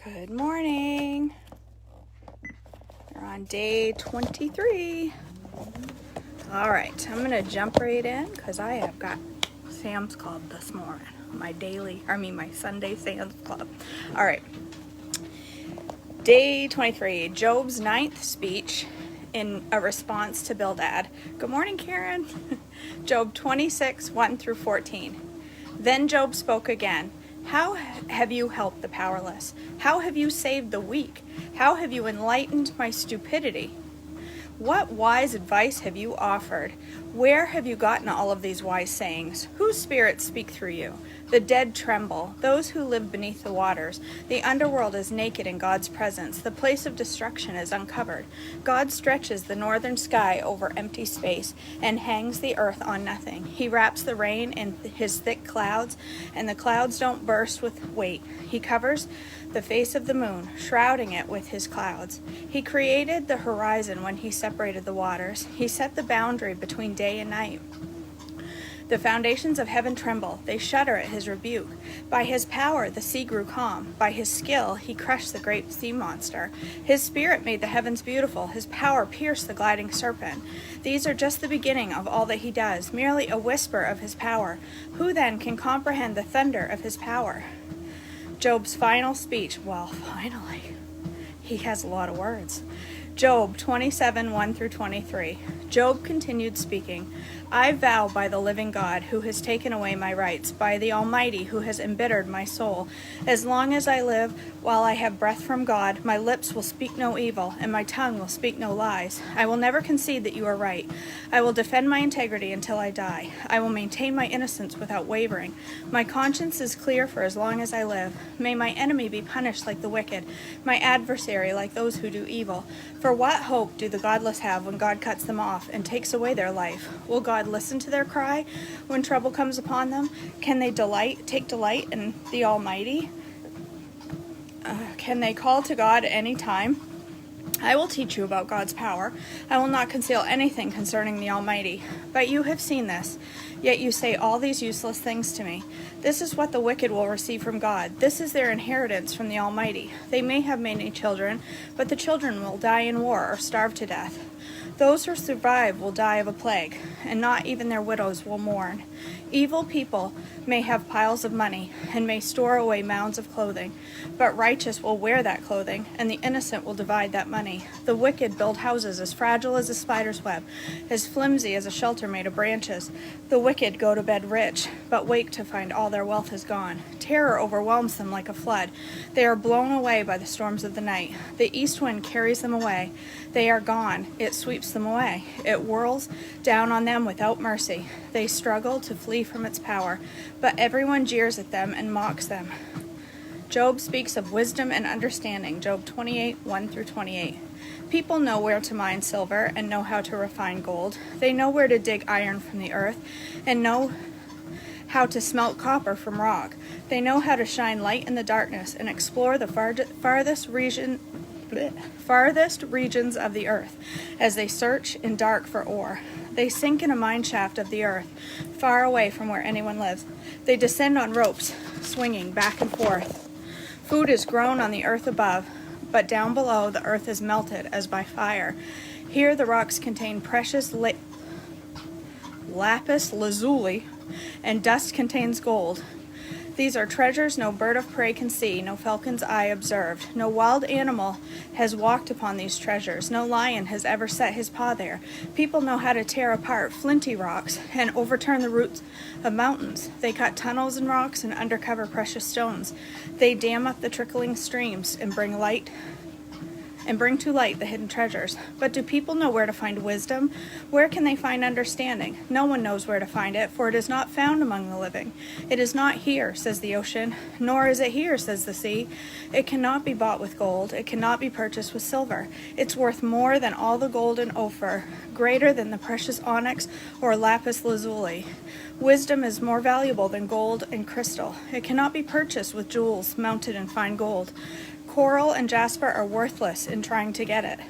Good morning. We're on day 23. All right, I'm going to jump right in because I have got Sam's Club this morning. My Sunday Sam's Club. All right. Day 23, Job's ninth speech in a response to Bildad. Good morning, Karen. Job 26, 1 through 14. Then Job spoke again. How have you helped the powerless? How have you saved the weak? How have you enlightened my stupidity? What wise advice have you offered? Where have you gotten all of these wise sayings? Whose spirits speak through you? The dead tremble, those who live beneath the waters. The underworld is naked in God's presence. The place of destruction is uncovered. God stretches the northern sky over empty space and hangs the earth on nothing. He wraps the rain in his thick clouds, and the clouds don't burst with weight. He covers the face of the moon, shrouding it with his clouds. He created the horizon when he separated the waters. He set the boundary between day and night. The foundations of heaven tremble. They shudder at his rebuke. By his power, the sea grew calm. By his skill, he crushed the great sea monster. His spirit made the heavens beautiful. His power pierced the gliding serpent. These are just the beginning of all that he does, merely a whisper of his power. Who then can comprehend the thunder of his power? Job's final speech. Well, finally. He has a lot of words. Job 27, 1 through 23. Job continued speaking. I vow by the living God, who has taken away my rights, by the Almighty, who has embittered my soul. As long as I live, while I have breath from God, my lips will speak no evil, and my tongue will speak no lies. I will never concede that you are right. I will defend my integrity until I die. I will maintain my innocence without wavering. My conscience is clear for as long as I live. May my enemy be punished like the wicked, my adversary like those who do evil. For what hope do the godless have when God cuts them off and takes away their life? Will God listen to their cry when trouble comes upon them? Can they take delight in the Almighty? Can they call to God at any time? I will teach you about God's power. I will not conceal anything concerning the Almighty. But you have seen this, yet you say all these useless things to me. This is what the wicked will receive from God. This is their inheritance from the Almighty. They may have many children, but the children will die in war or starve to death. Those who survive will die of a plague, and not even their widows will mourn. Evil people may have piles of money, and may store away mounds of clothing, but righteous will wear that clothing, and the innocent will divide that money. The wicked build houses as fragile as a spider's web, as flimsy as a shelter made of branches. The wicked go to bed rich, but wake to find all their wealth is gone. Terror overwhelms them like a flood. They are blown away by the storms of the night. The east wind carries them away. They are gone. It sweeps them away. It whirls down on them without mercy. They struggle to flee from its power, but everyone jeers at them and mocks them. Job speaks of wisdom and understanding. Job 28, 1 through 28. People know where to mine silver and know how to refine gold. They know where to dig iron from the earth and know how to smelt copper from rock. They know how to shine light in the darkness and explore the farthest regions of the earth as they search in dark for ore. They sink in a mine shaft of the earth, far away from where anyone lives. They descend on ropes, swinging back and forth. Food is grown on the earth above, but down below the earth is melted as by fire. Here the rocks contain precious lapis lazuli, and dust contains gold. These are treasures no bird of prey can see, no falcon's eye observed. No wild animal has walked upon these treasures. No lion has ever set his paw there. People know how to tear apart flinty rocks and overturn the roots of mountains. They cut tunnels in rocks and undercover precious stones. They dam up the trickling streams and bring to light the hidden treasures. But do people know where to find wisdom? Where can they find understanding? No one knows where to find it, for it is not found among the living. It is not here, says the ocean, nor is it here, says the sea. It cannot be bought with gold. It cannot be purchased with silver. It's worth more than all the gold in Ophir, greater than the precious onyx or lapis lazuli. Wisdom is more valuable than gold and crystal. It cannot be purchased with jewels mounted in fine gold. Coral and jasper are worthless in trying to get it.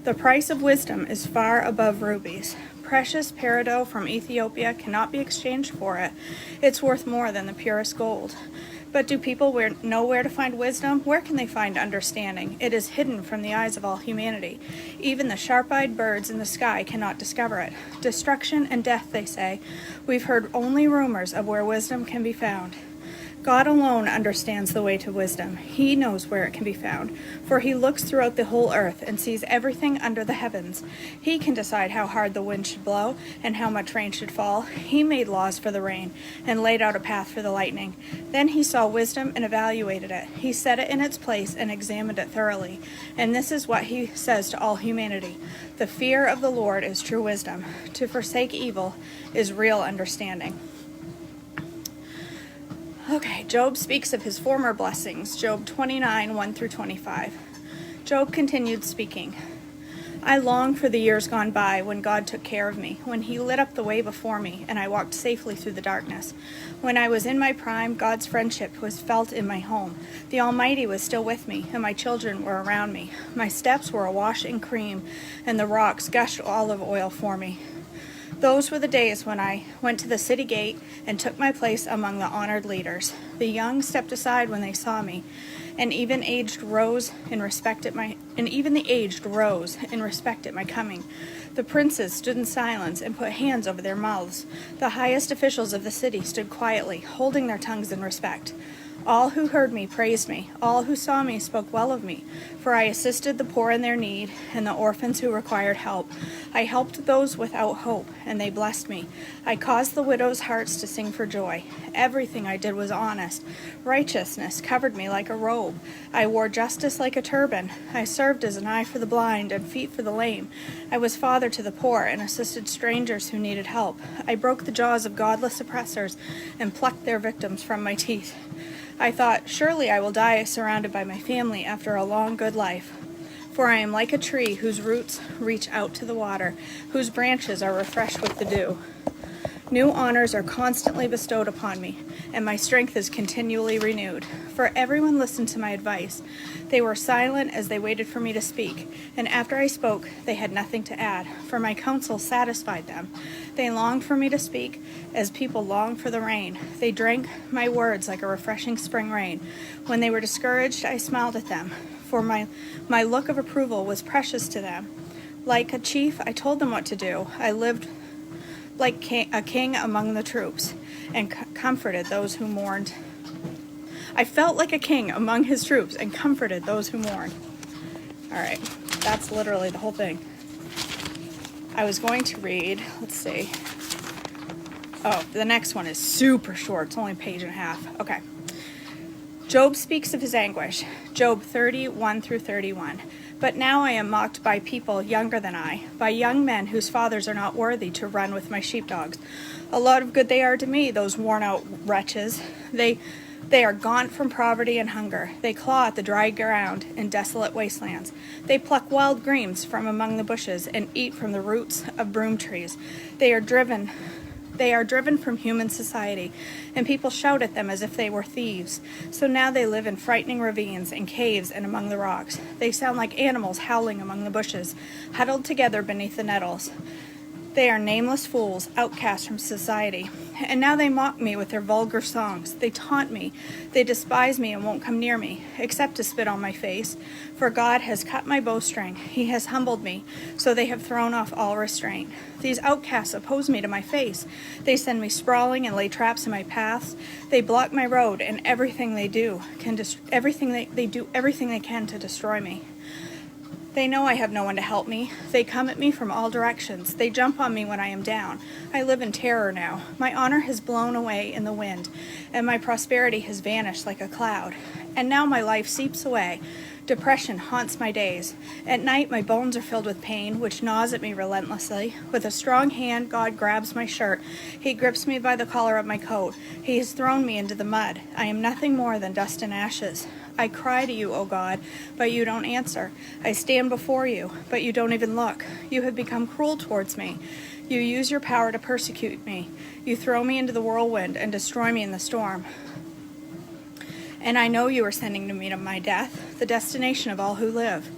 The price of wisdom is far above rubies. Precious peridot from Ethiopia cannot be exchanged for it. It's worth more than the purest gold. But do people know where to find wisdom? Where can they find understanding? It is hidden from the eyes of all humanity. Even the sharp-eyed birds in the sky cannot discover it. Destruction and death, they say. We've heard only rumors of where wisdom can be found. God alone understands the way to wisdom. He knows where it can be found, for he looks throughout the whole earth and sees everything under the heavens. He can decide how hard the wind should blow and how much rain should fall. He made laws for the rain and laid out a path for the lightning. Then he saw wisdom and evaluated it. He set it in its place and examined it thoroughly. And this is what he says to all humanity. The fear of the Lord is true wisdom. To forsake evil is real understanding. Okay, Job speaks of his former blessings, Job 29, 1 through 25. Job continued speaking. I long for the years gone by when God took care of me, when he lit up the way before me, and I walked safely through the darkness. When I was in my prime, God's friendship was felt in my home. The Almighty was still with me, and my children were around me. My steps were awash in cream, and the rocks gushed olive oil for me. Those were the days when I went to the city gate and took my place among the honored leaders. The young stepped aside when they saw me, and even the aged rose in respect at my coming. The princes stood in silence and put hands over their mouths. The highest officials of the city stood quietly, holding their tongues in respect. All who heard me praised me. All who saw me spoke well of me, for I assisted the poor in their need and the orphans who required help. I helped those without hope, and they blessed me. I caused the widows' hearts to sing for joy. Everything I did was honest. Righteousness covered me like a robe. I wore justice like a turban. I served as an eye for the blind and feet for the lame. I was father to the poor and assisted strangers who needed help. I broke the jaws of godless oppressors and plucked their victims from my teeth. I thought, surely I will die surrounded by my family after a long, good life. For I am like a tree whose roots reach out to the water, whose branches are refreshed with the dew. New honors are constantly bestowed upon me, and my strength is continually renewed. For everyone listened to my advice. They were silent as they waited for me to speak, and after I spoke, they had nothing to add, for my counsel satisfied them. They longed for me to speak, as people long for the rain. They drank my words like a refreshing spring rain. When they were discouraged, I smiled at them, for my look of approval was precious to them. Like a chief, I told them what to do. I lived like a king among the troops, and comforted those who mourned. I felt like a king among his troops and comforted those who mourned. All right, that's literally the whole thing. I was going to read, let's see. Oh, the next one is super short. It's only a page and a half. Okay. Job speaks of his anguish. Job 30, 1 through 31. But now I am mocked by people younger than I, by young men whose fathers are not worthy to run with my sheepdogs. A lot of good they are to me, those worn-out wretches. They are gaunt from poverty and hunger. They claw at the dry ground in desolate wastelands. They pluck wild greens from among the bushes and eat from the roots of broom trees. They are driven from human society, and people shout at them as if they were thieves. So now they live in frightening ravines and caves and among the rocks. They sound like animals howling among the bushes, huddled together beneath the nettles. They are nameless fools, outcasts from society. And now they mock me with their vulgar songs. They taunt me. They despise me and won't come near me, except to spit on my face. For God has cut my bowstring. He has humbled me, so they have thrown off all restraint. These outcasts oppose me to my face. They send me sprawling and lay traps in my paths. They block my road, and everything they do everything they can to destroy me. They know I have no one to help me. They come at me from all directions. They jump on me when I am down. I live in terror now. My honor has blown away in the wind, and my prosperity has vanished like a cloud. And now my life seeps away. Depression haunts my days. At night my bones are filled with pain, which gnaws at me relentlessly. With a strong hand, God grabs my shirt. He grips me by the collar of my coat. He has thrown me into the mud. I am nothing more than dust and ashes. I cry to you, O God, but you don't answer. I stand before you, but you don't even look. You have become cruel towards me. You use your power to persecute me. You throw me into the whirlwind and destroy me in the storm. And I know you are sending to me to my death, the destination of all who live.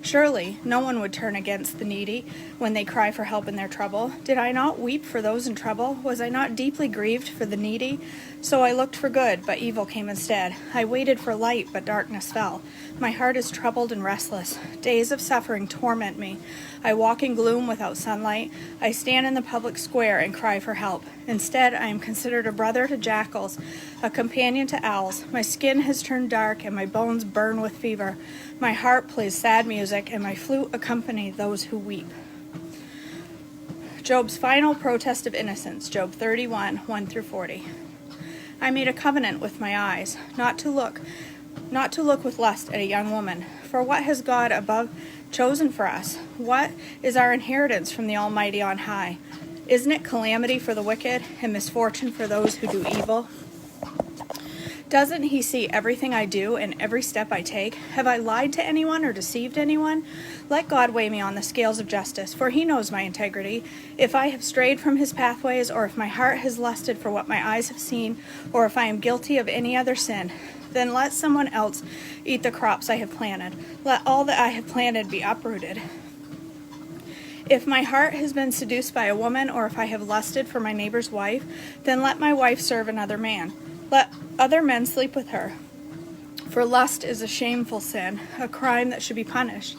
Surely no one would turn against the needy when they cry for help in their trouble. Did I not weep for those in trouble? Was I not deeply grieved for the needy? So I looked for good, but evil came instead. I waited for light, but darkness fell. My heart is troubled and restless. Days of suffering torment me. I walk in gloom without sunlight. I stand in the public square and cry for help. Instead, I am considered a brother to jackals, a companion to owls. My skin has turned dark, and my bones burn with fever. My harp plays sad music, and my flute accompanies those who weep. Job's final protest of innocence, Job 31, 1 through 40. I made a covenant with my eyes, not to look with lust at a young woman. For what has God above chosen for us? What is our inheritance from the Almighty on high? Isn't it calamity for the wicked and misfortune for those who do evil? Doesn't he see everything I do and every step I take? Have I lied to anyone or deceived anyone? Let God weigh me on the scales of justice, for he knows my integrity. If I have strayed from his pathways, or if my heart has lusted for what my eyes have seen, or if I am guilty of any other sin, then let someone else eat the crops I have planted. Let all that I have planted be uprooted. If my heart has been seduced by a woman, or if I have lusted for my neighbor's wife, then let my wife serve another man. Let other men sleep with her. For lust is a shameful sin, a crime that should be punished.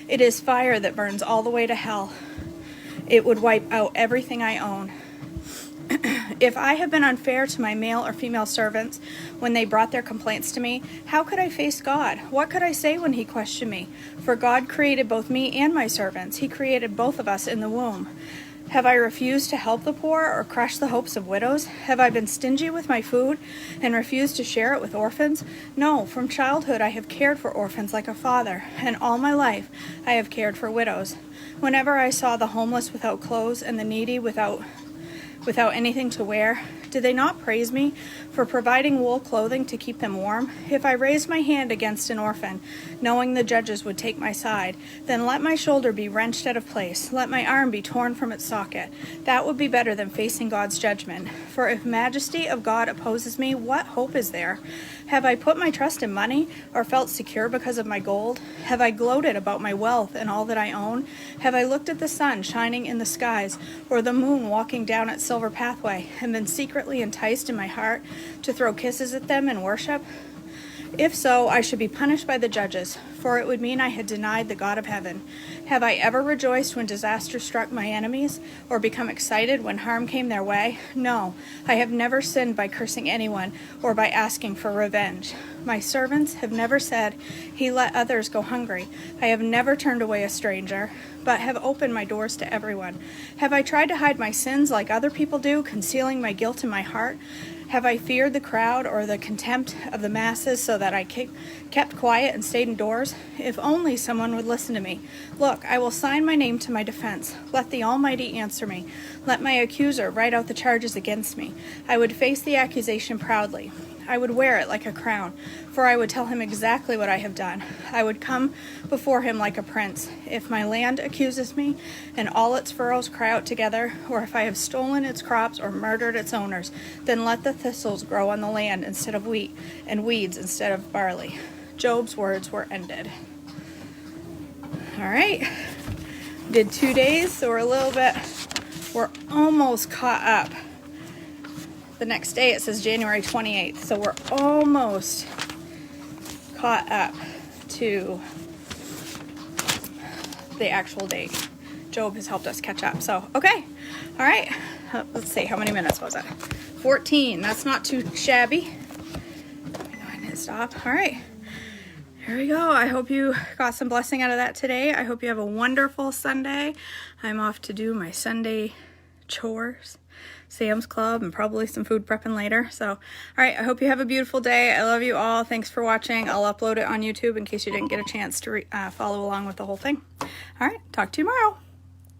It is fire that burns all the way to hell. It would wipe out everything I own. If I have been unfair to my male or female servants when they brought their complaints to me, how could I face God? What could I say when he questioned me? For God created both me and my servants. He created both of us in the womb. Have I refused to help the poor or crushed the hopes of widows? Have I been stingy with my food and refused to share it with orphans? No, from childhood I have cared for orphans like a father, and all my life I have cared for widows. Whenever I saw the homeless without clothes and the needy without anything to wear, did they not praise me for providing wool clothing to keep them warm? If I raised my hand against an orphan, knowing the judges would take my side, then let my shoulder be wrenched out of place, let my arm be torn from its socket. That would be better than facing God's judgment. For if majesty of God opposes me, what hope is there? Have I put my trust in money, or felt secure because of my gold? Have I gloated about my wealth and all that I own? Have I looked at the sun shining in the skies, or the moon walking down its silver pathway, and been secretly enticed in my heart to throw kisses at them in worship? If so, I should be punished by the judges, for it would mean I had denied the God of heaven. Have I ever rejoiced when disaster struck my enemies, or become excited when harm came their way? No, I have never sinned by cursing anyone or by asking for revenge. My servants have never said, he let others go hungry. I have never turned away a stranger, but have opened my doors to everyone. Have I tried to hide my sins like other people do, concealing my guilt in my heart? Have I feared the crowd or the contempt of the masses so that I kept quiet and stayed indoors? If only someone would listen to me. Look, I will sign my name to my defense. Let the Almighty answer me. Let my accuser write out the charges against me. I would face the accusation proudly. I would wear it like a crown, for I would tell him exactly what I have done. I would come before him like a prince. If my land accuses me, and all its furrows cry out together, or if I have stolen its crops or murdered its owners, then let the thistles grow on the land instead of wheat, and weeds instead of barley. Job's words were ended. All right, did 2 days, so we're almost caught up. The next day it says January 28th, so we're almost caught up to the actual date. Job has helped us catch up. So, okay. All right. Let's see. How many minutes was it? 14. That's not too shabby. Let me go ahead and hit stop. All right. Here we go. I hope you got some blessing out of that today. I hope you have a wonderful Sunday. I'm off to do my Sunday chores, Sam's Club, and probably some food prepping later. So, all right, I hope you have a beautiful day. I love you all. Thanks for watching. I'll upload it on YouTube in case you didn't get a chance to follow along with the whole thing. All right, talk to you tomorrow.